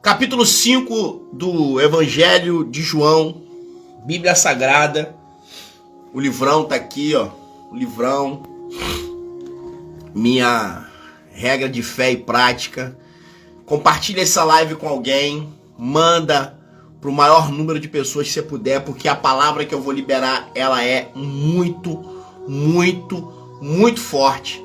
Capítulo 5 do Evangelho de João, Bíblia Sagrada. O livrão tá aqui, ó. O livrão. Minha regra de fé e prática. Compartilha essa live com alguém. Manda pro maior número de pessoas que você puder, porque a palavra que eu vou liberar, ela é muito forte.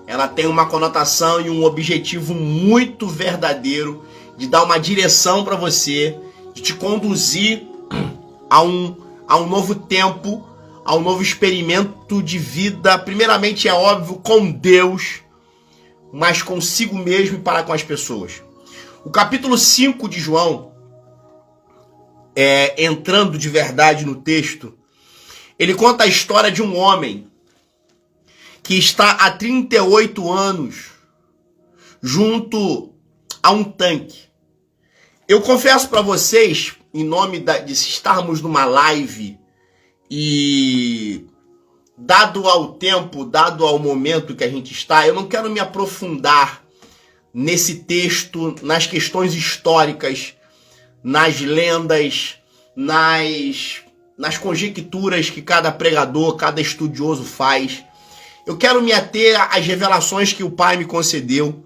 Ela tem uma conotação e um objetivo muito verdadeiro de dar uma direção para você, de te conduzir a um novo tempo, a um novo experimento de vida. Primeiramente, é óbvio, com Deus, mas consigo mesmo e para com as pessoas. O capítulo 5 de João, entrando de verdade no texto, ele conta a história de um homem que está há 38 anos junto a um tanque. Eu confesso para vocês, em nome de estarmos numa live e dado ao tempo, dado ao momento que a gente está, eu não quero me aprofundar nesse texto, nas questões históricas, nas lendas, nas conjecturas que cada pregador, cada estudioso faz. Eu quero me ater às revelações que o Pai me concedeu.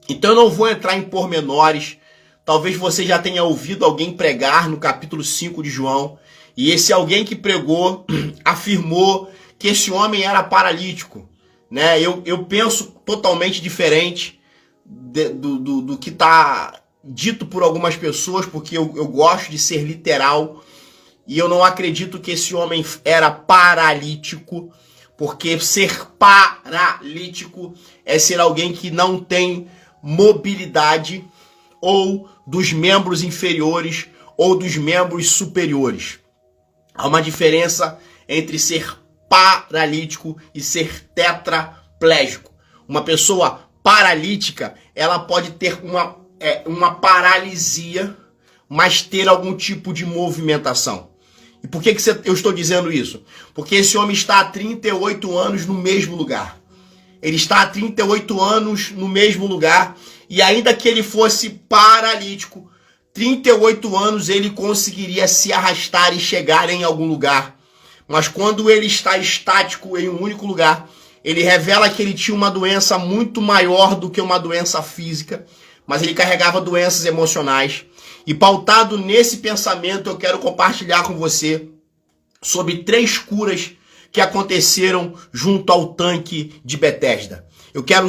Então eu não vou entrar em pormenores. Talvez você já tenha ouvido alguém pregar no capítulo 5 de João. E esse alguém que pregou afirmou que esse homem era paralítico. Né? Eu penso totalmente diferente do que está dito por algumas pessoas, porque eu gosto de ser literal. E eu não acredito que esse homem era paralítico. Porque ser paralítico é ser alguém que não tem mobilidade ou dos membros inferiores ou dos membros superiores. Há uma diferença entre ser paralítico e ser tetraplégico. Uma pessoa paralítica, ela pode ter uma paralisia, mas ter algum tipo de movimentação. E por que eu estou dizendo isso? Porque esse homem está há 38 anos no mesmo lugar. Ele está há 38 anos no mesmo lugar. E ainda que ele fosse paralítico, 38 anos ele conseguiria se arrastar e chegar em algum lugar. Mas quando ele está estático em um único lugar, ele revela que ele tinha uma doença muito maior do que uma doença física. Mas ele carregava doenças emocionais. E pautado nesse pensamento, eu quero compartilhar com você sobre 3 curas que aconteceram junto ao tanque de Betesda.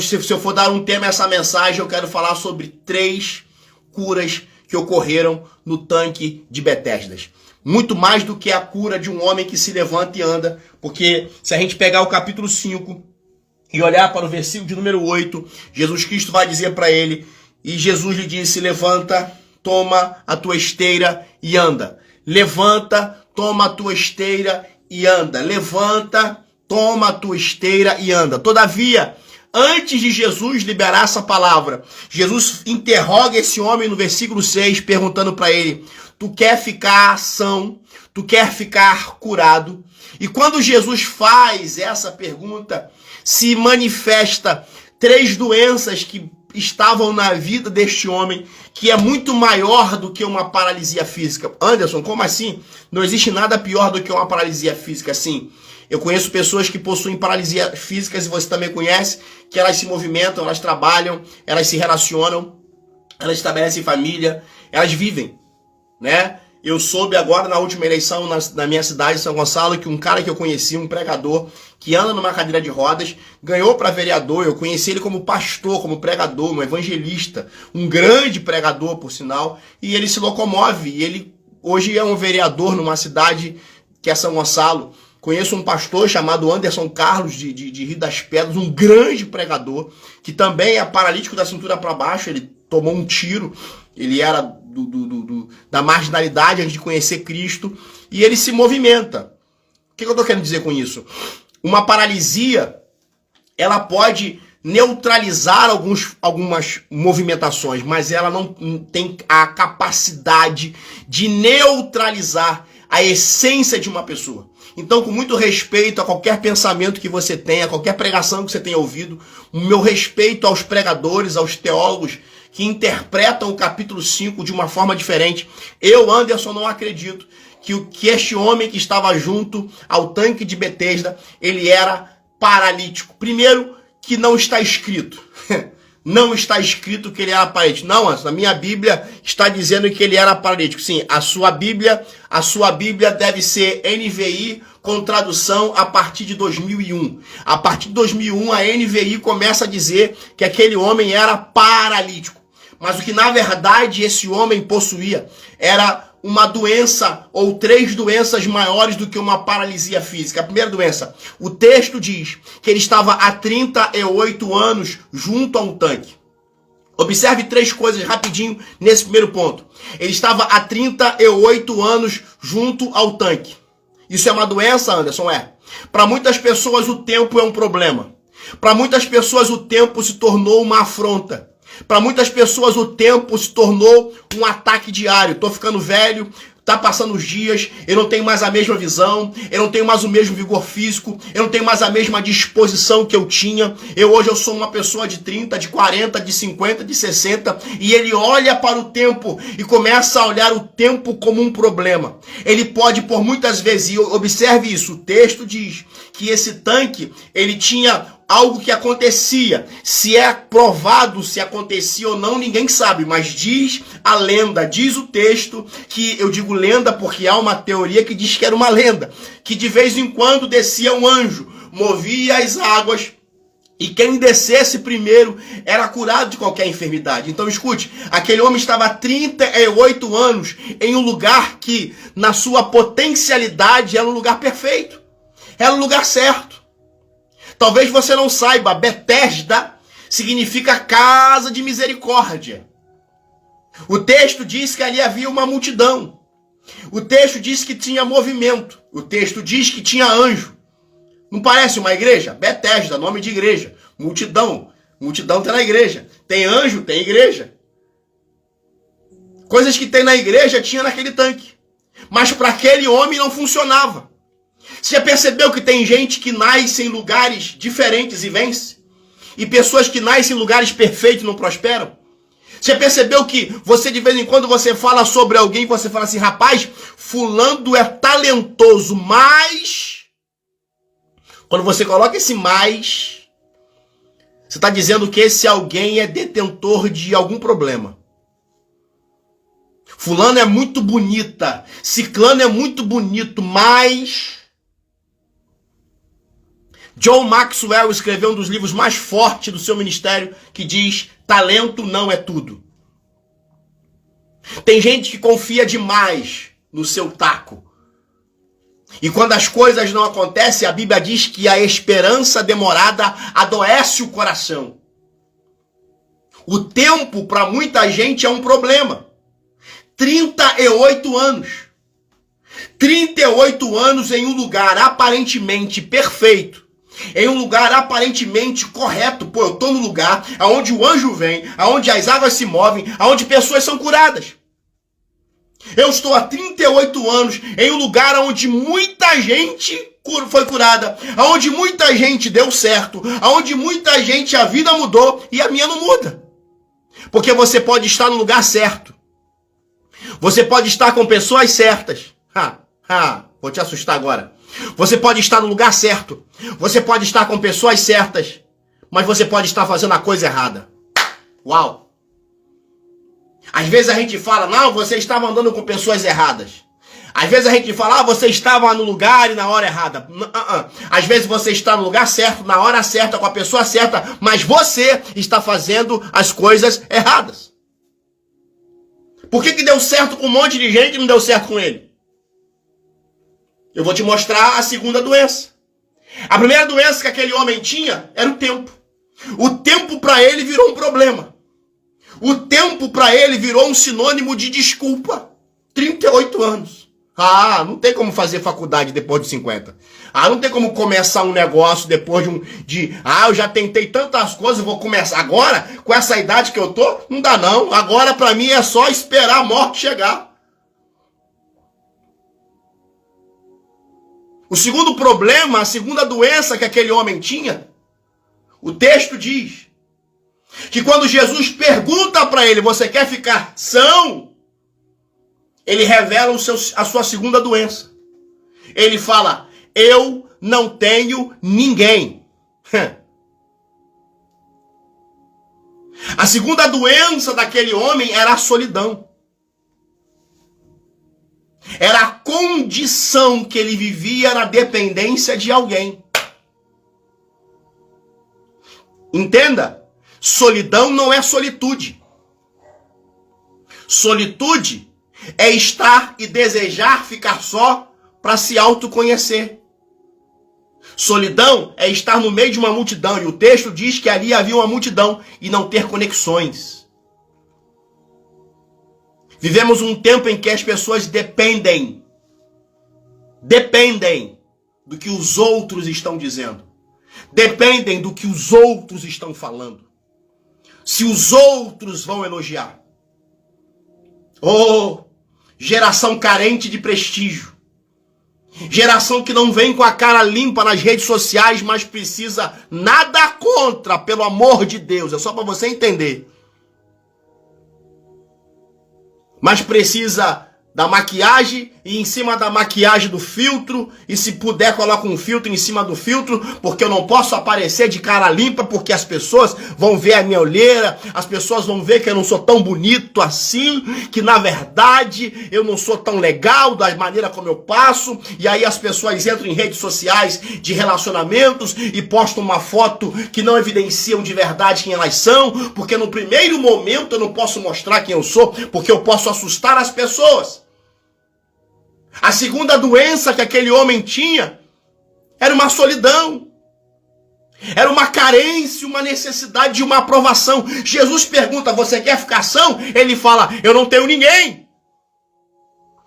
Se eu for dar um tema a essa mensagem, eu quero falar sobre 3 curas que ocorreram no tanque de Betesda. Muito mais do que a cura de um homem que se levanta e anda, porque se a gente pegar o capítulo 5 e olhar para o versículo de número 8, Jesus Cristo vai dizer para ele, e Jesus lhe disse, levanta, toma a tua esteira e anda. Levanta, toma a tua esteira e anda. Levanta, toma a tua esteira e anda. Todavia, antes de Jesus liberar essa palavra, Jesus interroga esse homem no versículo 6, perguntando para ele, tu quer ficar são? Tu quer ficar curado? E quando Jesus faz essa pergunta, se manifesta 3 doenças que estavam na vida deste homem, que é muito maior do que uma paralisia física. Anderson, como assim? Não existe nada pior do que uma paralisia física, sim. Eu conheço pessoas que possuem paralisia físicas, e você também conhece, que elas se movimentam, elas trabalham, elas se relacionam, elas estabelecem família, elas vivem, né? Eu soube agora na última eleição na minha cidade, São Gonçalo, que um cara que eu conheci, um pregador, que anda numa cadeira de rodas, ganhou para vereador. Eu conheci ele como pastor, como pregador, um evangelista, um grande pregador, por sinal, e ele se locomove. E ele hoje é um vereador numa cidade que é São Gonçalo. Conheço um pastor chamado Anderson Carlos, de Rio das Pedras, um grande pregador, que também é paralítico da cintura para baixo. Ele tomou um tiro, ele era da marginalidade antes de conhecer Cristo, e ele se movimenta. O que eu estou querendo dizer com isso? Uma paralisia, ela pode neutralizar algumas movimentações, mas ela não tem a capacidade de neutralizar a essência de uma pessoa. Então, com muito respeito a qualquer pensamento que você tenha, a qualquer pregação que você tenha ouvido, o meu respeito aos pregadores, aos teólogos que interpretam o capítulo 5 de uma forma diferente. Eu, Anderson, não acredito que este homem que estava junto ao tanque de Betesda, ele era paralítico. Primeiro, que não está escrito. Não está escrito que ele era paralítico. Não, a minha Bíblia está dizendo que ele era paralítico. Sim, a sua Bíblia deve ser NVI com tradução a partir de 2001. A partir de 2001, a NVI começa a dizer que aquele homem era paralítico. Mas o que na verdade esse homem possuía era uma doença ou 3 doenças maiores do que uma paralisia física. A primeira doença, o texto diz que ele estava há 38 anos junto a um tanque. Observe 3 coisas rapidinho nesse primeiro ponto. Ele estava há 38 anos junto ao tanque. Isso é uma doença, Anderson? É. Para muitas pessoas o tempo é um problema. Para muitas pessoas o tempo se tornou uma afronta. Para muitas pessoas o tempo se tornou um ataque diário. Tô ficando velho, tá passando os dias, eu não tenho mais a mesma visão, eu não tenho mais o mesmo vigor físico, eu não tenho mais a mesma disposição que eu tinha. Hoje eu sou uma pessoa de 30, de 40, de 50, de 60, e ele olha para o tempo e começa a olhar o tempo como um problema. Ele pode por muitas vezes, e observe isso, o texto diz que esse tanque, ele tinha algo que acontecia. Se é provado se acontecia ou não, ninguém sabe, mas diz a lenda, diz o texto, que eu digo lenda porque há uma teoria que diz que era uma lenda, que de vez em quando descia um anjo, movia as águas, e quem descesse primeiro era curado de qualquer enfermidade. Então escute, aquele homem estava há 38 anos em um lugar que, na sua potencialidade, era um lugar perfeito, era um lugar certo. Talvez você não saiba, Betesda significa casa de misericórdia. O texto diz que ali havia uma multidão. O texto diz que tinha movimento. O texto diz que tinha anjo. Não parece uma igreja? Betesda, nome de igreja. Multidão. Multidão tem na igreja. Tem anjo, tem igreja. Coisas que tem na igreja tinha naquele tanque. Mas para aquele homem não funcionava. Você já percebeu que tem gente que nasce em lugares diferentes e vence? E pessoas que nascem em lugares perfeitos não prosperam? Você já percebeu que você de vez em quando você fala sobre alguém, você fala assim, rapaz, fulano é talentoso, mas... Quando você coloca esse mais, você está dizendo que esse alguém é detentor de algum problema. Fulano é muito bonita, ciclano é muito bonito, mas... John Maxwell escreveu um dos livros mais fortes do seu ministério que diz, talento não é tudo. Tem gente que confia demais no seu taco. E quando as coisas não acontecem, a Bíblia diz que a esperança demorada adoece o coração. O tempo para muita gente é um problema. 38 anos. 38 anos em um lugar aparentemente perfeito. Em um lugar aparentemente correto. Pô, eu estou no lugar onde o anjo vem, onde as águas se movem, onde pessoas são curadas. Eu estou há 38 anos em um lugar onde muita gente foi curada, onde muita gente deu certo, onde muita gente a vida mudou e a minha não muda. Porque você pode estar no lugar certo. Você pode estar com pessoas certas. Vou te assustar agora. Você pode estar no lugar certo. Você pode estar com pessoas certas. Mas você pode estar fazendo a coisa errada. Uau! Às vezes a gente fala, não, você estava andando com pessoas erradas. Às vezes a gente fala, você estava no lugar e na hora errada. Às vezes você está no lugar certo, na hora certa, com a pessoa certa, mas você está fazendo as coisas erradas. Por que deu certo com um monte de gente e não deu certo com ele? Eu vou te mostrar a segunda doença. A primeira doença que aquele homem tinha era o tempo. O tempo para ele virou um problema. O tempo para ele virou um sinônimo de desculpa. 38 anos. Não tem como fazer faculdade depois de 50. Não tem como começar um negócio depois eu já tentei tantas coisas, eu vou começar. Agora, com essa idade que eu tô, não dá não. Agora para mim é só esperar a morte chegar. O segundo problema, a segunda doença que aquele homem tinha, o texto diz Que quando Jesus pergunta para ele, você quer ficar são? Ele revela a sua segunda doença. Ele fala, eu não tenho ninguém. A segunda doença daquele homem era a solidão. Era a condição que ele vivia na dependência de alguém. Entenda, solidão não é solitude. Solitude é estar e desejar ficar só para se autoconhecer. Solidão é estar no meio de uma multidão, e o texto diz que ali havia uma multidão e não ter conexões. Vivemos um tempo em que as pessoas dependem do que os outros estão dizendo. Dependem do que os outros estão falando. Se os outros vão elogiar. Oh, geração carente de prestígio. Geração que não vem com a cara limpa nas redes sociais, mas precisa nada contra, pelo amor de Deus. É só para você entender. Mas precisa da maquiagem e em cima da maquiagem do filtro, e se puder coloca um filtro em cima do filtro, porque eu não posso aparecer de cara limpa, porque as pessoas vão ver a minha olheira, as pessoas vão ver que eu não sou tão bonito assim, que na verdade eu não sou tão legal da maneira como eu passo, e aí as pessoas entram em redes sociais de relacionamentos e postam uma foto que não evidenciam de verdade quem elas são, porque no primeiro momento eu não posso mostrar quem eu sou, porque eu posso assustar as pessoas. A segunda doença que aquele homem tinha era uma solidão. Era uma carência, uma necessidade de uma aprovação. Jesus pergunta, você quer ficar são? Ele fala, eu não tenho ninguém.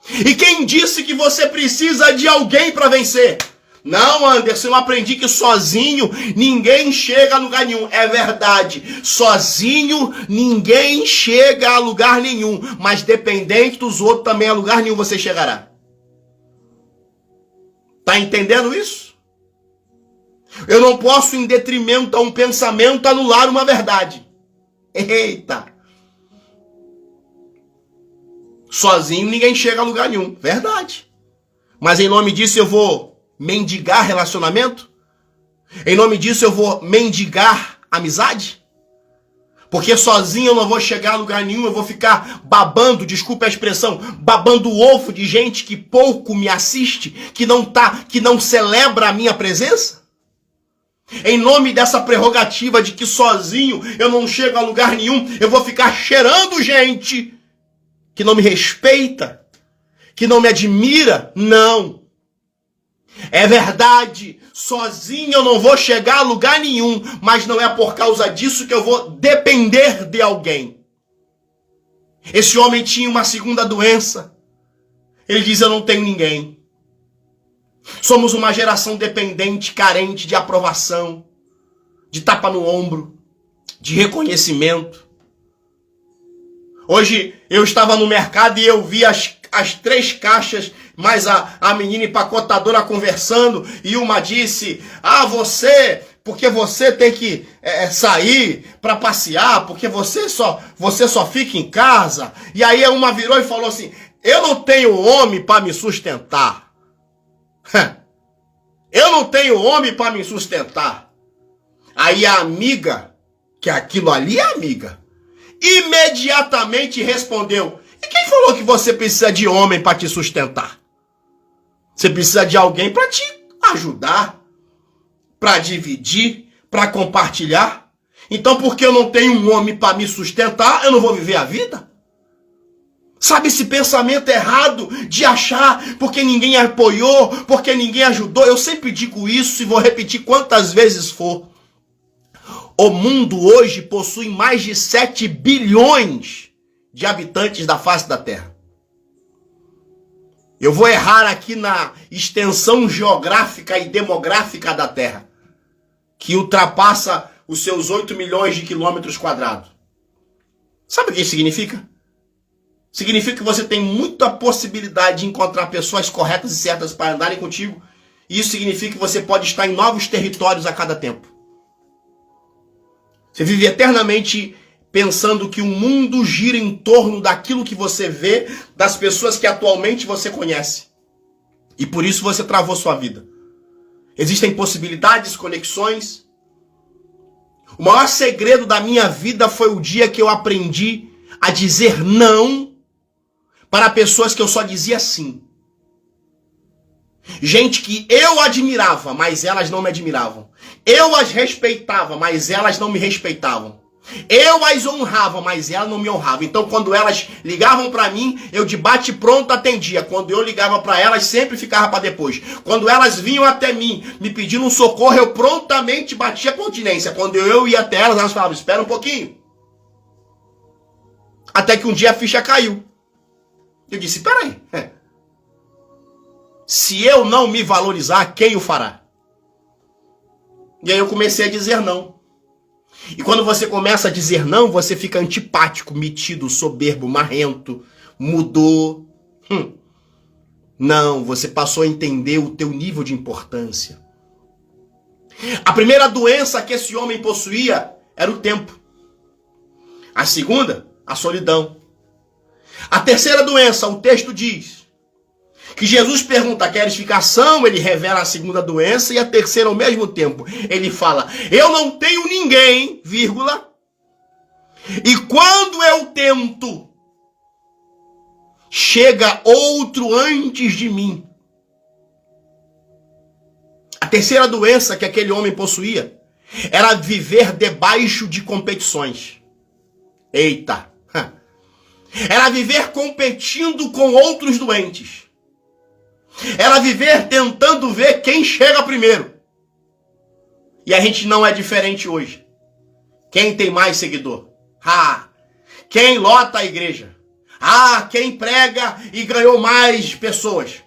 E quem disse que você precisa de alguém para vencer? Não, Anderson, eu aprendi que sozinho ninguém chega a lugar nenhum. É verdade, sozinho ninguém chega a lugar nenhum. Mas dependente dos outros também a lugar nenhum você chegará. Tá entendendo isso? Eu não posso, em detrimento a um pensamento, anular uma verdade. Eita! Sozinho ninguém chega a lugar nenhum. Verdade. Mas em nome disso eu vou mendigar relacionamento? Em nome disso eu vou mendigar amizade? Porque sozinho eu não vou chegar a lugar nenhum, eu vou ficar babando, desculpa a expressão, babando o ovo de gente que pouco me assiste, que não celebra a minha presença? Em nome dessa prerrogativa de que sozinho eu não chego a lugar nenhum, eu vou ficar cheirando gente que não me respeita, que não me admira? Não. É verdade, sozinho eu não vou chegar a lugar nenhum, mas não é por causa disso que eu vou depender de alguém. Esse homem tinha uma segunda doença. Ele diz, eu não tenho ninguém. Somos uma geração dependente, carente de aprovação, de tapa no ombro, de reconhecimento. Hoje eu estava no mercado e eu vi as 3 caixas, mais a menina empacotadora conversando, e uma disse, porque você tem que sair para passear, porque você só fica em casa. E aí uma virou e falou assim, eu não tenho homem para me sustentar. Eu não tenho homem para me sustentar. Aí a amiga, que aquilo ali é amiga, imediatamente respondeu, e quem falou que você precisa de homem para te sustentar? Você precisa de alguém para te ajudar, para dividir, para compartilhar. Então, porque eu não tenho um homem para me sustentar, eu não vou viver a vida? Sabe esse pensamento errado de achar porque ninguém apoiou, porque ninguém ajudou? Eu sempre digo isso e vou repetir quantas vezes for. O mundo hoje possui mais de 7 bilhões de habitantes da face da Terra. Eu vou errar aqui na extensão geográfica e demográfica da Terra, que ultrapassa os seus 8 milhões de quilômetros quadrados. Sabe o que isso significa? Significa que você tem muita possibilidade de encontrar pessoas corretas e certas para andarem contigo. E isso significa que você pode estar em novos territórios a cada tempo. Você vive eternamente pensando que o mundo gira em torno daquilo que você vê, das pessoas que atualmente você conhece. E por isso você travou sua vida. Existem possibilidades, conexões. O maior segredo da minha vida foi o dia que eu aprendi a dizer não para pessoas que eu só dizia sim. Gente que eu admirava, mas elas não me admiravam. Eu as respeitava, mas elas não me respeitavam. Eu as honrava, mas elas não me honravam. Então, quando elas ligavam para mim, eu de bate pronto atendia. Quando eu ligava para elas, sempre ficava para depois. Quando elas vinham até mim, me pedindo um socorro, eu prontamente batia continência. Quando eu ia até elas, elas falavam, espera um pouquinho. Até que um dia a ficha caiu. Eu disse, peraí. Se eu não me valorizar, quem o fará? E aí eu comecei a dizer não. E quando você começa a dizer não, você fica antipático, metido, soberbo, marrento, mudou. Não, você passou a entender o teu nível de importância. A primeira doença que esse homem possuía era o tempo. A segunda, a solidão. A terceira doença, o texto diz que Jesus pergunta, queres ficar são? Ele revela a segunda doença e a terceira ao mesmo tempo. Ele fala, eu não tenho ninguém, vírgula, e quando eu tento, chega outro antes de mim. A terceira doença que aquele homem possuía era viver debaixo de competições. Eita! Era viver competindo com outros doentes. Era viver tentando ver quem chega primeiro. E a gente não é diferente hoje. Quem tem mais seguidor? Quem lota a igreja? Quem prega e ganhou mais pessoas?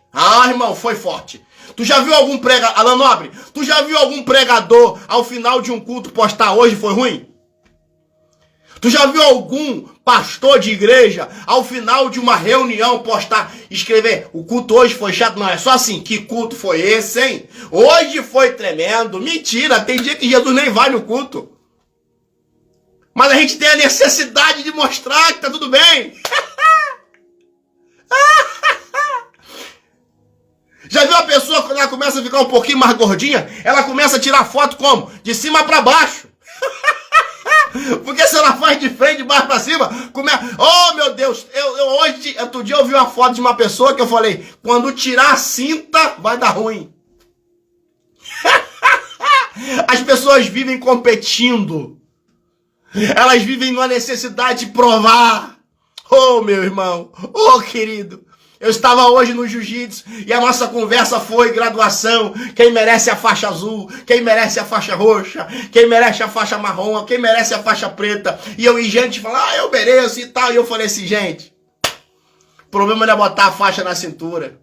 Irmão, foi forte. Tu já viu algum pregador, Alan Nobre, tu já viu algum pregador ao final de um culto postar hoje foi ruim? Tu já viu algum pastor de igreja, ao final de uma reunião, postar, escrever, o culto hoje foi chato? Não, é só assim, que culto foi esse, hein? Hoje foi tremendo. Mentira, tem dia que Jesus nem vai no culto. Mas a gente tem a necessidade de mostrar que tá tudo bem. Já viu a pessoa, quando ela começa a ficar um pouquinho mais gordinha, ela começa a tirar foto como? De cima para baixo. Porque se ela faz de frente, de baixo pra cima, oh meu Deus, outro dia eu vi uma foto de uma pessoa que eu falei, quando tirar a cinta, vai dar ruim. As pessoas vivem competindo. Elas vivem numa necessidade de provar. Oh meu irmão, oh querido. Eu estava hoje no jiu-jitsu e a nossa conversa foi graduação, quem merece a faixa azul, quem merece a faixa roxa, quem merece a faixa marrom, quem merece a faixa preta. E gente fala, eu mereço e tal. E eu falei assim, gente, o problema não é botar a faixa na cintura.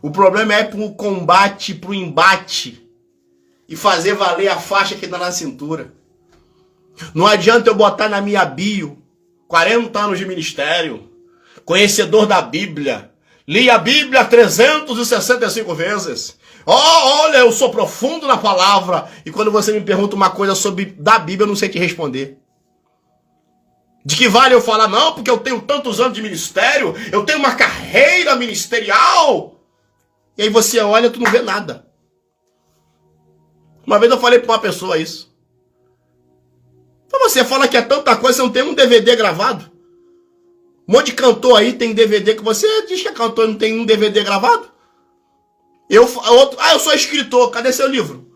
O problema é pro combate, pro embate e fazer valer a faixa que dá na cintura. Não adianta eu botar na minha bio 40 anos de ministério, conhecedor da Bíblia, li a Bíblia 365 vezes. Olha, eu sou profundo na palavra. E quando você me pergunta uma coisa da Bíblia, eu não sei te responder. De que vale eu falar, não, porque eu tenho tantos anos de ministério, eu tenho uma carreira ministerial. E aí você olha, tu não vê nada. Uma vez eu falei para uma pessoa isso. Então você fala que é tanta coisa, você não tem um DVD gravado? Um monte de cantor aí tem DVD que você diz que é cantor e não tem um DVD gravado? Eu sou escritor, cadê seu livro?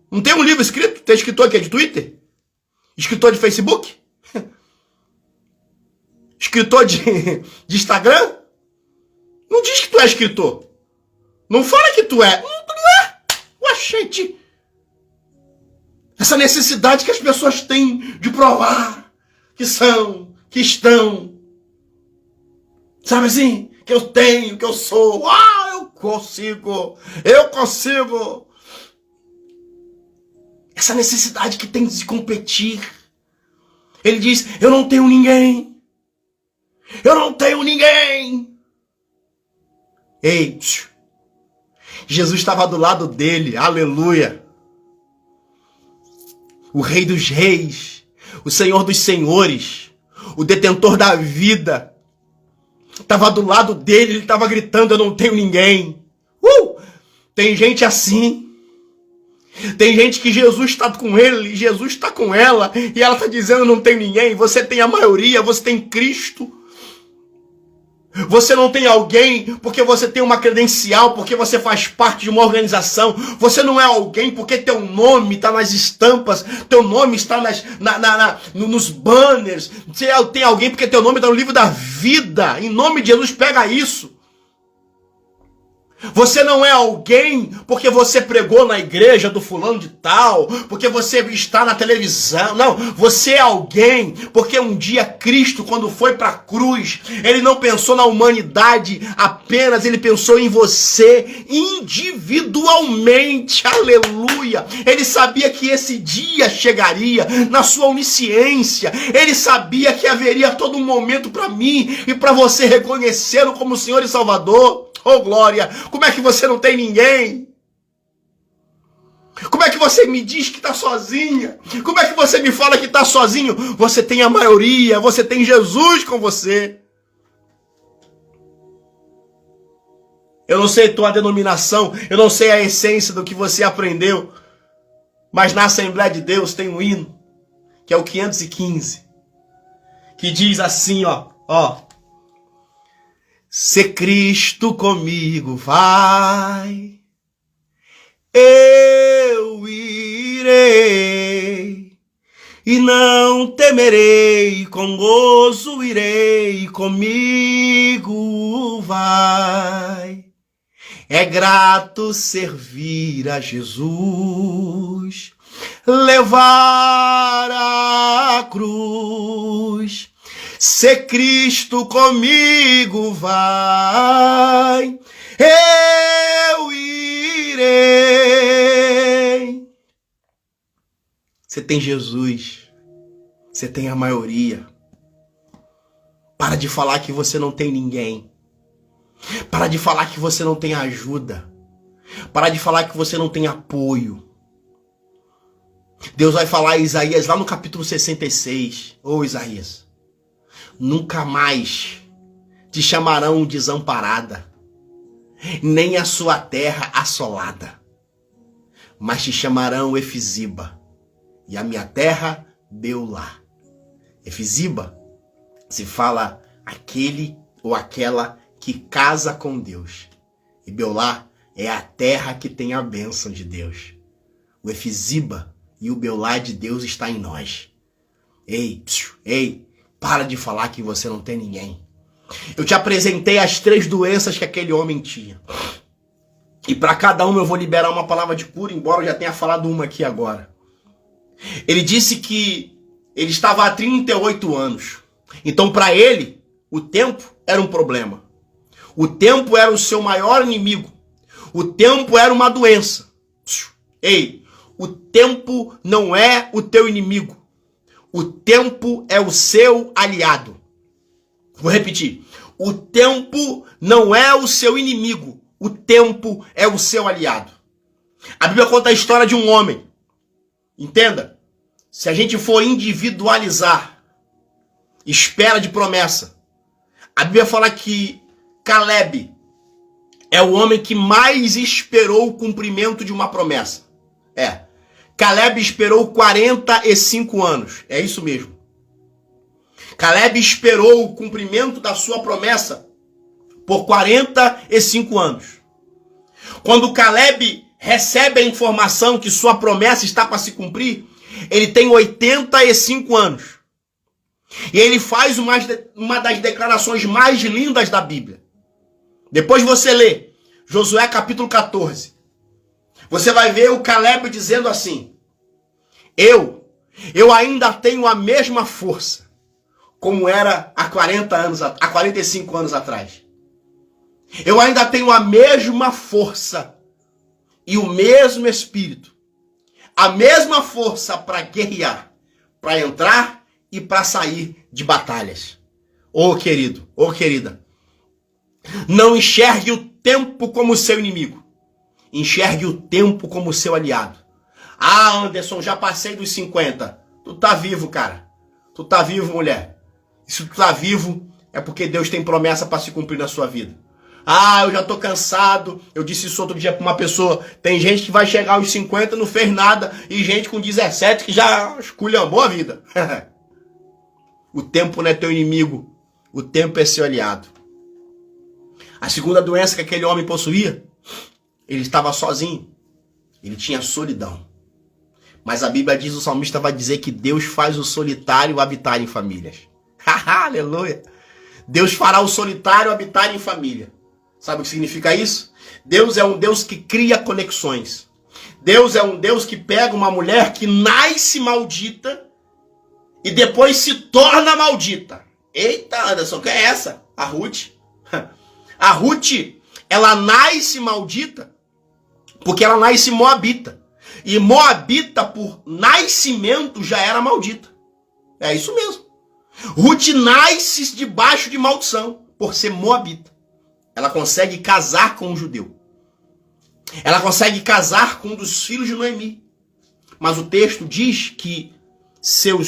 Não tem um livro escrito? Tem escritor aqui de Twitter? Escritor de Facebook? Escritor de Instagram? Não diz que tu é escritor. Não fala que tu é. Não é. Ué, gente. Essa necessidade que as pessoas têm de provar que são, que estão. Sabe assim? Que eu tenho, que eu sou. Eu consigo. Essa necessidade que tem de competir. Ele diz, eu não tenho ninguém. Ei, Jesus estava do lado dele. Aleluia. o Rei dos Reis, o Senhor dos Senhores, o detentor da vida, estava do lado dele, ele estava gritando, eu não tenho ninguém. Tem gente assim. Tem gente que Jesus está com ele, Jesus está com ela, e ela está dizendo, eu não tenho ninguém. Você tem a maioria, você tem Cristo. Você não tem alguém porque você tem uma credencial, porque você faz parte de uma organização. Você não é alguém porque teu nome está nas estampas, teu nome está nos banners. Você tem alguém porque teu nome está no livro da vida. Em nome de Jesus, pega isso. Você não é alguém porque você pregou na igreja do fulano de tal, porque você está na televisão. Não, você é alguém porque um dia Cristo, quando foi para a cruz, ele não pensou na humanidade apenas, ele pensou em você individualmente. Aleluia! Ele sabia que esse dia chegaria na sua onisciência. Ele sabia que haveria todo um momento para mim e para você reconhecê-lo como Senhor e Salvador. Oh, glória! Como é que você não tem ninguém? Como é que você me diz que está sozinha? Como é que você me fala que está sozinho? Você tem a maioria, você tem Jesus com você. Eu não sei tua denominação, eu não sei a essência do que você aprendeu, mas na Assembleia de Deus tem um hino, que é o 515, que diz assim, ó. Se Cristo comigo vai, eu irei, e não temerei, com gozo irei, comigo vai. É grato servir a Jesus, levar a cruz. Se Cristo comigo vai, eu irei. Você tem Jesus, você tem a maioria. Para de falar que você não tem ninguém. Para de falar que você não tem ajuda. Para de falar que você não tem apoio. Deus vai falar a Isaías lá no capítulo 66. Ô Isaías, nunca mais te chamarão desamparada, nem a sua terra assolada, mas te chamarão Efiziba, e a minha terra Beulá. Efiziba se fala aquele ou aquela que casa com Deus, e Beulá é a terra que tem a bênção de Deus. O Efiziba e o Beulá de Deus está em nós. Ei, para de falar que você não tem ninguém. Eu te apresentei as 3 doenças que aquele homem tinha. E para cada uma eu vou liberar uma palavra de cura, embora eu já tenha falado uma aqui agora. Ele disse que ele estava há 38 anos. Então para ele, o tempo era um problema. O tempo era o seu maior inimigo. O tempo era uma doença. Ei, o tempo não é o teu inimigo. O tempo é o seu aliado. Vou repetir. O tempo não é o seu inimigo. O tempo é o seu aliado. A Bíblia conta a história de um homem. Entenda. Se a gente for individualizar espera de promessa, a Bíblia fala que Caleb é o homem que mais esperou o cumprimento de uma promessa. Caleb esperou 45 anos. É isso mesmo. Caleb esperou o cumprimento da sua promessa por 45 anos. Quando Caleb recebe a informação que sua promessa está para se cumprir, ele tem 85 anos. E ele faz uma das declarações mais lindas da Bíblia. Depois você lê Josué capítulo 14. Você vai ver o Caleb dizendo assim: Eu ainda tenho a mesma força como era há 45 anos atrás. Eu ainda tenho a mesma força e o mesmo espírito. A mesma força para guerrear, para entrar e para sair de batalhas. Ô querido, ô querida, não enxergue o tempo como seu inimigo. Enxergue o tempo como seu aliado. Ah, Anderson, já passei dos 50. Tu tá vivo, cara. Tu tá vivo, mulher. E se tu tá vivo, é porque Deus tem promessa para se cumprir na sua vida. Ah, eu já tô cansado. Eu disse isso outro dia pra uma pessoa. Tem gente que vai chegar aos 50 e não fez nada. E gente com 17 que já esculhambou a vida. O tempo não é teu inimigo. O tempo é seu aliado. A segunda doença que aquele homem possuía, ele estava sozinho. Ele tinha solidão. Mas a Bíblia diz, o salmista vai dizer que Deus faz o solitário habitar em famílias. Aleluia! Deus fará o solitário habitar em família. Sabe o que significa isso? Deus é um Deus que cria conexões. Deus é um Deus que pega uma mulher que nasce maldita e depois se torna maldita. Eita, Anderson, quem é essa? A Ruth. A Ruth, ela nasce maldita porque ela nasce moabita. E moabita, por nascimento, já era maldita. É isso mesmo. Ruth nasce debaixo de maldição por ser moabita. Ela consegue casar com um judeu. Ela consegue casar com um dos filhos de Noemi. Mas o texto diz que seu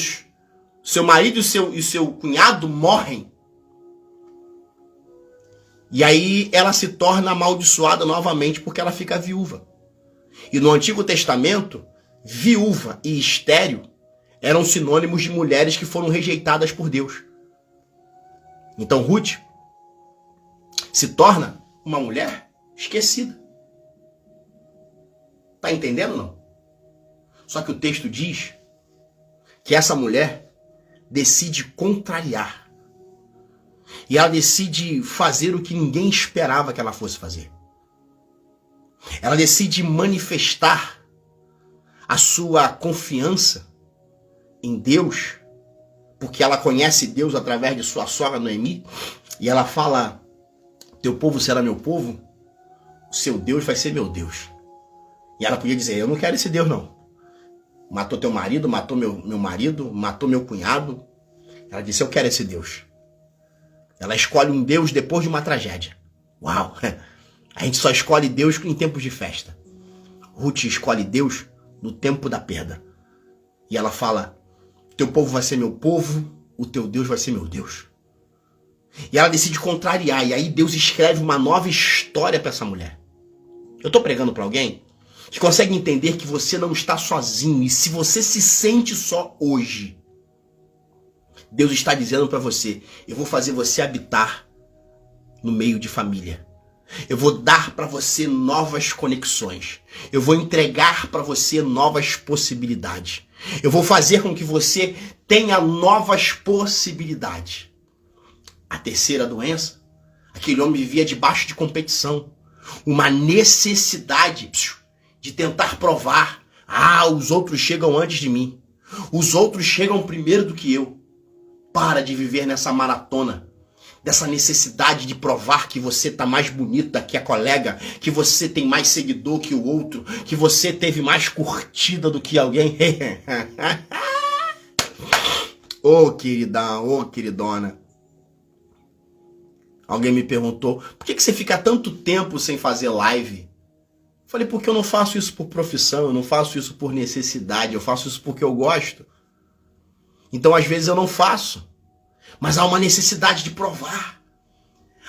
marido e seu cunhado morrem. E aí ela se torna amaldiçoada novamente porque ela fica viúva. E no Antigo Testamento, viúva e estéril eram sinônimos de mulheres que foram rejeitadas por Deus. Então Ruth se torna uma mulher esquecida. Tá entendendo, não? Só que o texto diz que essa mulher decide contrariar. E ela decide fazer o que ninguém esperava que ela fosse fazer. Ela decide manifestar a sua confiança em Deus, porque ela conhece Deus através de sua sogra Noemi, e ela fala: teu povo será meu povo, o seu Deus vai ser meu Deus. E ela podia dizer: eu não quero esse Deus não. Matou teu marido, matou meu marido, matou meu cunhado. Ela disse: eu quero esse Deus. Ela escolhe um Deus depois de uma tragédia. Uau! A gente só escolhe Deus em tempos de festa. Ruth escolhe Deus no tempo da perda. E ela fala: teu povo vai ser meu povo, o teu Deus vai ser meu Deus. E ela decide contrariar. E aí Deus escreve uma nova história para essa mulher. Eu estou pregando para alguém que consegue entender que você não está sozinho. E se você se sente só hoje, Deus está dizendo para você: eu vou fazer você habitar no meio de família. Eu vou dar para você novas conexões. Eu vou entregar para você novas possibilidades. Eu vou fazer com que você tenha novas possibilidades. A terceira doença, aquele homem vivia debaixo de competição. Uma necessidade de tentar provar. Ah, os outros chegam antes de mim. Os outros chegam primeiro do que eu. Para de viver nessa maratona. Dessa necessidade de provar que você tá mais bonita que a colega, que você tem mais seguidor que o outro, que você teve mais curtida do que alguém. Ô queridão, ô queridona. Alguém me perguntou: por que você fica tanto tempo sem fazer live? Falei: porque eu não faço isso por profissão, eu não faço isso por necessidade, eu faço isso porque eu gosto. Então às vezes eu não faço. Mas há uma necessidade de provar.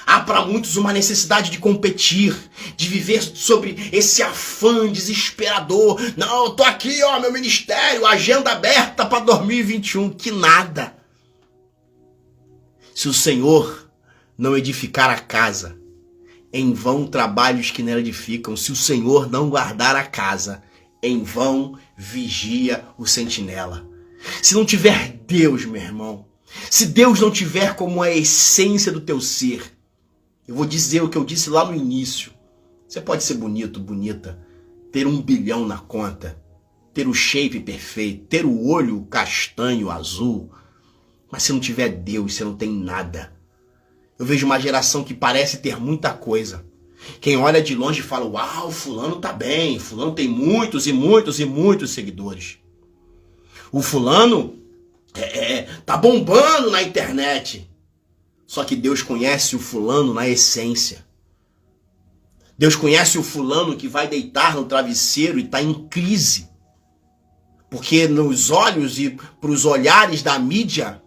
Há para muitos uma necessidade de competir, de viver sobre esse afã desesperador. Não, eu tô aqui, ó, meu ministério, agenda aberta para 2021. Que nada. Se o Senhor não edificar a casa, em vão trabalhos que nela edificam. Se o Senhor não guardar a casa, em vão vigia o sentinela. Se não tiver Deus, meu irmão, se Deus não tiver como a essência do teu ser, eu vou dizer o que eu disse lá no início. Você pode ser bonito, bonita, ter 1 bilhão na conta, ter o shape perfeito, ter o olho castanho, azul, mas se não tiver Deus, você não tem nada. Eu vejo uma geração que parece ter muita coisa. Quem olha de longe fala: uau, fulano tá bem, fulano tem muitos e muitos e muitos seguidores. O fulano tá bombando na internet. Só que Deus conhece o fulano na essência. Deus conhece o fulano que vai deitar no travesseiro e está em crise. Porque nos olhos e para os olhares da mídia,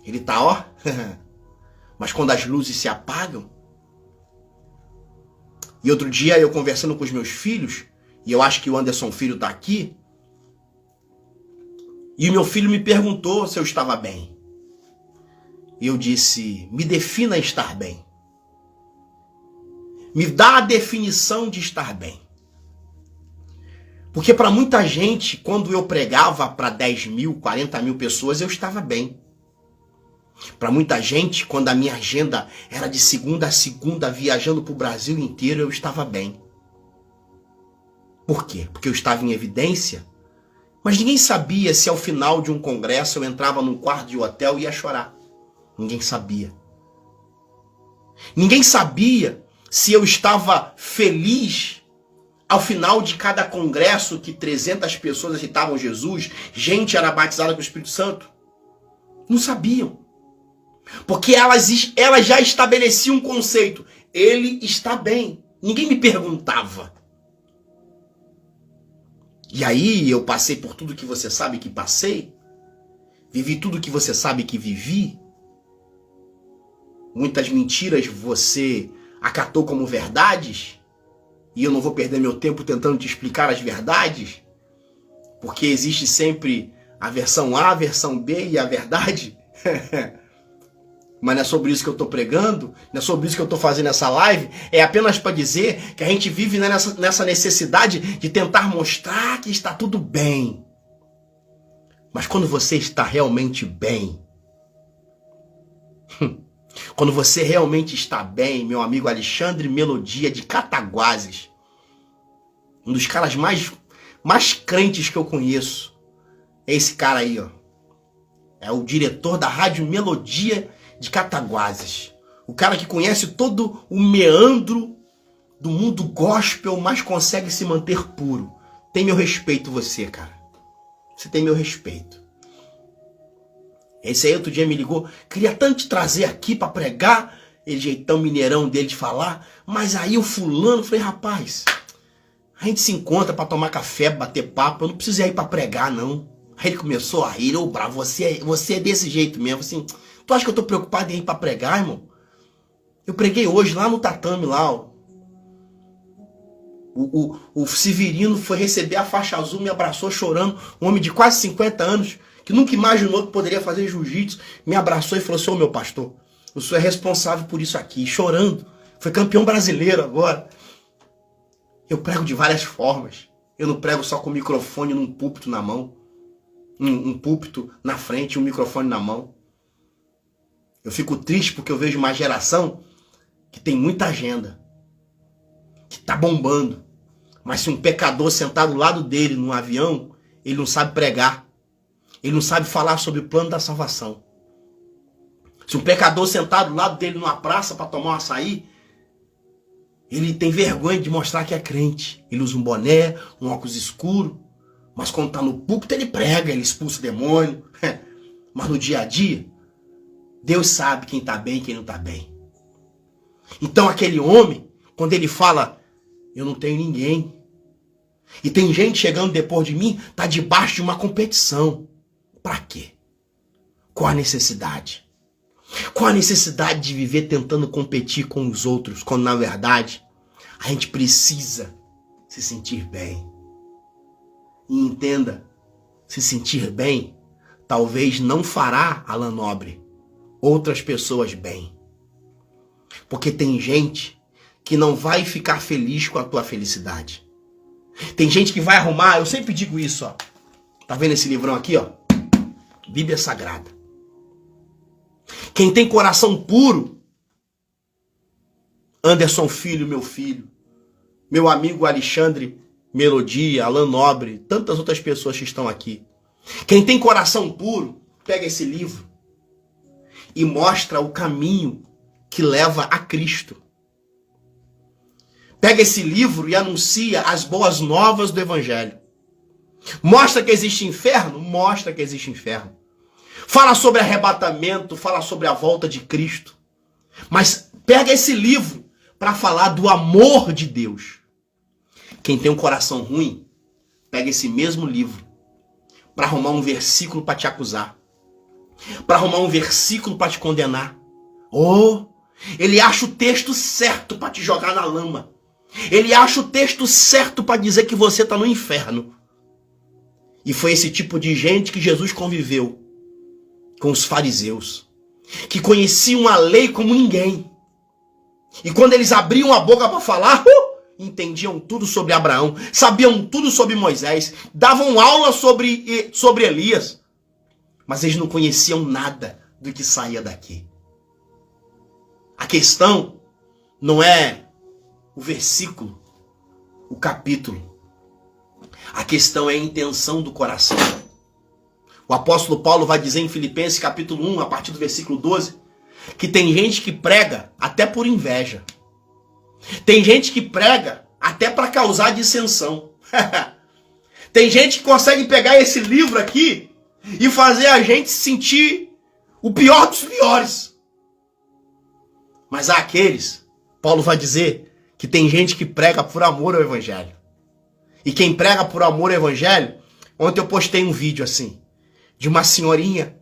ele tá, ó. Mas quando as luzes se apagam. E outro dia eu conversando com os meus filhos, e eu acho que o Anderson Filho tá aqui, e o meu filho me perguntou se eu estava bem. E eu disse, me defina estar bem. Me dá a definição de estar bem. Porque para muita gente, quando eu pregava para 10 mil, 40 mil pessoas, eu estava bem. Para muita gente, quando a minha agenda era de segunda a segunda, viajando para o Brasil inteiro, eu estava bem. Por quê? Porque eu estava em evidência, mas ninguém sabia se ao final de um congresso eu entrava num quarto de hotel e ia chorar. Ninguém sabia. Ninguém sabia se eu estava feliz ao final de cada congresso que 300 pessoas aceitavam Jesus, gente era batizada com o Espírito Santo. Não sabiam. Porque elas já estabeleciam um conceito. Ele está bem. Ninguém me perguntava. E aí eu passei por tudo que você sabe que passei. Vivi tudo que você sabe que vivi. Muitas mentiras você acatou como verdades. E eu não vou perder meu tempo tentando te explicar as verdades. Porque existe sempre a versão A, a versão B e a verdade. Mas não é sobre isso que eu estou pregando, não é sobre isso que eu estou fazendo essa live, é apenas para dizer que a gente vive nessa necessidade de tentar mostrar que está tudo bem. Mas quando você está realmente bem, quando você realmente está bem, meu amigo Alexandre Melodia de Cataguases, um dos caras mais crentes que eu conheço, é esse cara aí, ó. É o diretor da Rádio Melodia de Cataguases. O cara que conhece todo o meandro do mundo gospel, mas consegue se manter puro. Tem meu respeito você, cara. Você tem meu respeito. Esse aí outro dia me ligou, queria tanto te trazer aqui para pregar, ele jeitão mineirão dele de falar, mas aí o fulano, falei, rapaz, a gente se encontra para tomar café, bater papo, eu não preciso ir para pregar, não. Aí ele começou a rir, ô bravo, você é desse jeito mesmo, assim, tu acha que eu tô preocupado em ir para pregar, irmão? Eu preguei hoje lá no tatame, lá, ó. O Severino foi receber a faixa azul, me abraçou chorando, um homem de quase 50 anos, que nunca imaginou que poderia fazer jiu-jitsu, me abraçou e falou assim, ô meu pastor, o senhor é responsável por isso aqui, chorando, foi campeão brasileiro agora. Eu prego de várias formas, eu não prego só com o microfone num púlpito na mão, um púlpito na frente e um microfone na mão. Eu fico triste porque eu vejo uma geração que tem muita agenda, que tá bombando, mas se um pecador sentar do lado dele num avião, ele não sabe pregar, ele não sabe falar sobre o plano da salvação. Se um pecador sentar do lado dele numa praça para tomar um açaí, ele tem vergonha de mostrar que é crente. Ele usa um boné, um óculos escuro, mas quando está no púlpito ele prega, ele expulsa o demônio. Mas no dia a dia, Deus sabe quem está bem e quem não está bem. Então aquele homem, quando ele fala, eu não tenho ninguém, e tem gente chegando depois de mim, está debaixo de uma competição. Para quê? Qual a necessidade? Qual a necessidade de viver tentando competir com os outros, quando na verdade a gente precisa se sentir bem? E entenda, se sentir bem talvez não fará, Alan Nobre, outras pessoas bem. Porque tem gente que não vai ficar feliz com a tua felicidade. Tem gente que vai arrumar, eu sempre digo isso, ó. Tá vendo esse livrão aqui, ó? Bíblia Sagrada. Quem tem coração puro, Anderson Filho, meu amigo Alexandre Melodia, Alan Nobre, tantas outras pessoas que estão aqui. Quem tem coração puro, pega esse livro e mostra o caminho que leva a Cristo. Pega esse livro e anuncia as boas novas do Evangelho. Mostra que existe inferno? Mostra que existe inferno. Fala sobre arrebatamento, fala sobre a volta de Cristo. Mas pega esse livro para falar do amor de Deus. Quem tem um coração ruim, pega esse mesmo livro para arrumar um versículo para te acusar, para arrumar um versículo para te condenar. Ele acha o texto certo para te jogar na lama. Ele acha o texto certo para dizer que você está no inferno. E foi esse tipo de gente que Jesus conviveu com os fariseus, que conheciam a lei como ninguém. E quando eles abriam a boca para falar, entendiam tudo sobre Abraão, sabiam tudo sobre Moisés, davam aula sobre Elias, mas eles não conheciam nada do que saía daqui. A questão não é o versículo, o capítulo. A questão é a intenção do coração. O apóstolo Paulo vai dizer em Filipenses capítulo 1, a partir do versículo 12, que tem gente que prega até por inveja. Tem gente que prega até para causar dissensão. Tem gente que consegue pegar esse livro aqui e fazer a gente sentir o pior dos piores. Mas há aqueles, Paulo vai dizer, que tem gente que prega por amor ao evangelho. E quem prega por amor ao evangelho, ontem eu postei um vídeo assim, de uma senhorinha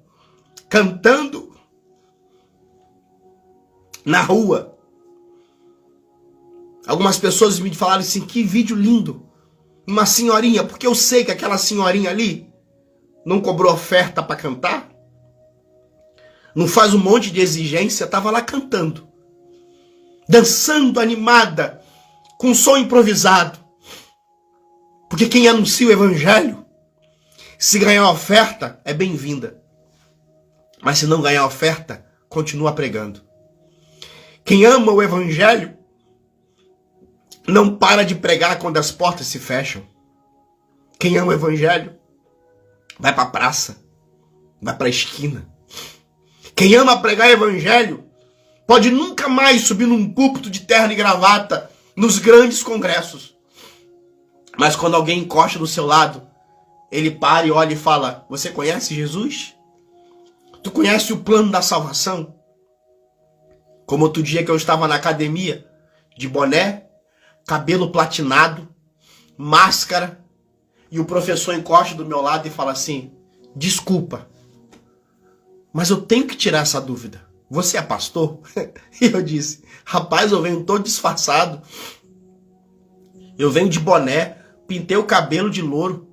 cantando na rua. Algumas pessoas me falaram assim, que vídeo lindo. Uma senhorinha, porque eu sei que aquela senhorinha ali não cobrou oferta para cantar, não faz um monte de exigência, estava lá cantando, dançando, animada, com som improvisado. Porque quem anuncia o evangelho, se ganhar oferta, é bem-vinda. Mas se não ganhar oferta, continua pregando. Quem ama o evangelho, não para de pregar quando as portas se fecham. Quem ama o evangelho, vai para a praça, vai para a esquina. Quem ama pregar o evangelho, pode nunca mais subir num púlpito de terno e gravata nos grandes congressos. Mas quando alguém encosta do seu lado, ele para e olha e fala, você conhece Jesus? Tu conhece o plano da salvação? Como outro dia que eu estava na academia, de boné, cabelo platinado, máscara, e o professor encosta do meu lado e fala assim, desculpa, mas eu tenho que tirar essa dúvida. Você é pastor? E eu disse, rapaz, eu venho todo disfarçado. Eu venho de boné, pintei o cabelo de louro,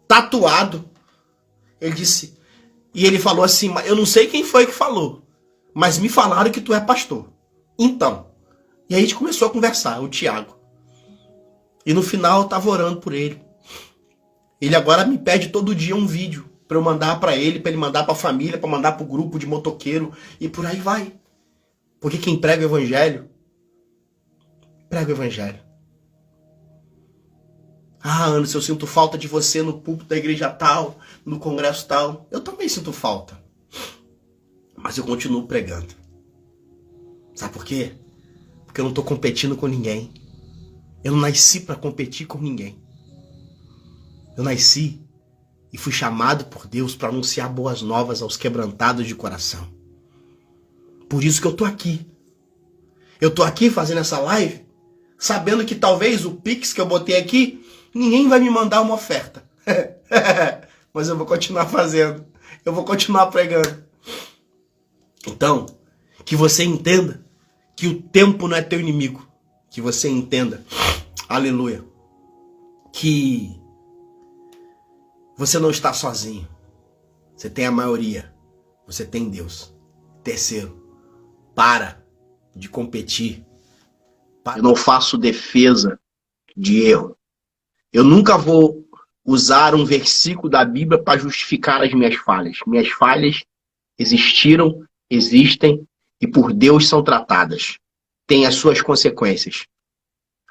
tatuado. Ele disse, e ele falou assim, eu não sei quem foi que falou, mas me falaram que tu é pastor. Então, e aí a gente começou a conversar, o Tiago. E no final eu tava orando por ele. Ele agora me pede todo dia um vídeo para eu mandar para ele mandar para a família, para mandar para o grupo de motoqueiro e por aí vai. Porque quem prega o evangelho, prega o evangelho. Ah, Anderson, eu sinto falta de você no púlpito da igreja tal, no congresso tal. Eu também sinto falta. Mas eu continuo pregando. Sabe por quê? Porque eu não estou competindo com ninguém. Eu não nasci para competir com ninguém. Eu nasci e fui chamado por Deus para anunciar boas novas aos quebrantados de coração. Por isso que eu tô aqui. Eu tô aqui fazendo essa live, sabendo que talvez o Pix que eu botei aqui, ninguém vai me mandar uma oferta. Mas eu vou continuar fazendo. Eu vou continuar pregando. Então, que você entenda que o tempo não é teu inimigo. Que você entenda, aleluia, que você não está sozinho. Você tem a maioria. Você tem Deus. Terceiro, para de competir. Eu não faço defesa de erro. Eu nunca vou usar um versículo da Bíblia para justificar as minhas falhas. Minhas falhas existiram, existem e por Deus são tratadas. Tem as suas consequências.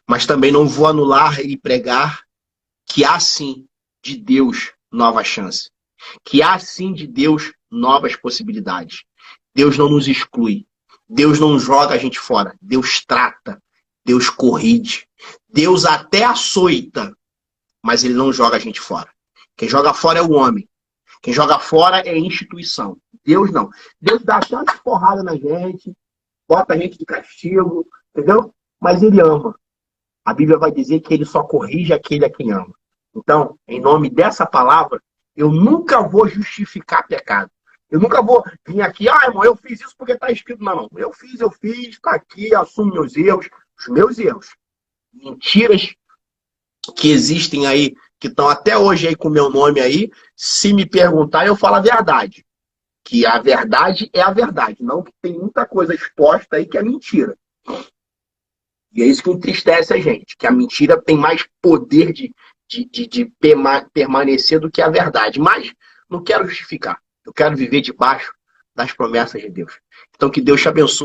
Mas também não vou anular e pregar que há sim de Deus nova chance. Que há sim de Deus novas possibilidades. Deus não nos exclui. Deus não joga a gente fora. Deus trata. Deus corrige. Deus até açoita. Mas ele não joga a gente fora. Quem joga fora é o homem. Quem joga fora é a instituição. Deus não. Deus dá tanta porrada na gente. Bota a gente de castigo. Entendeu? Mas ele ama. A Bíblia vai dizer que ele só corrige aquele a quem ama. Então, em nome dessa palavra, Eu nunca vou justificar pecado. Eu nunca vou vir aqui, irmão, eu fiz isso porque está escrito. Não, não. Eu fiz, está aqui, assumo meus erros, os meus erros. Mentiras que existem aí, que estão até hoje aí com o meu nome aí, se me perguntar, eu falo a verdade. Que a verdade é a verdade, não que tem muita coisa exposta aí que é mentira. E é isso que entristece a gente, que a mentira tem mais poder de permanecer do que a verdade. Mas não quero justificar. Eu quero viver debaixo das promessas de Deus. Então que Deus te abençoe.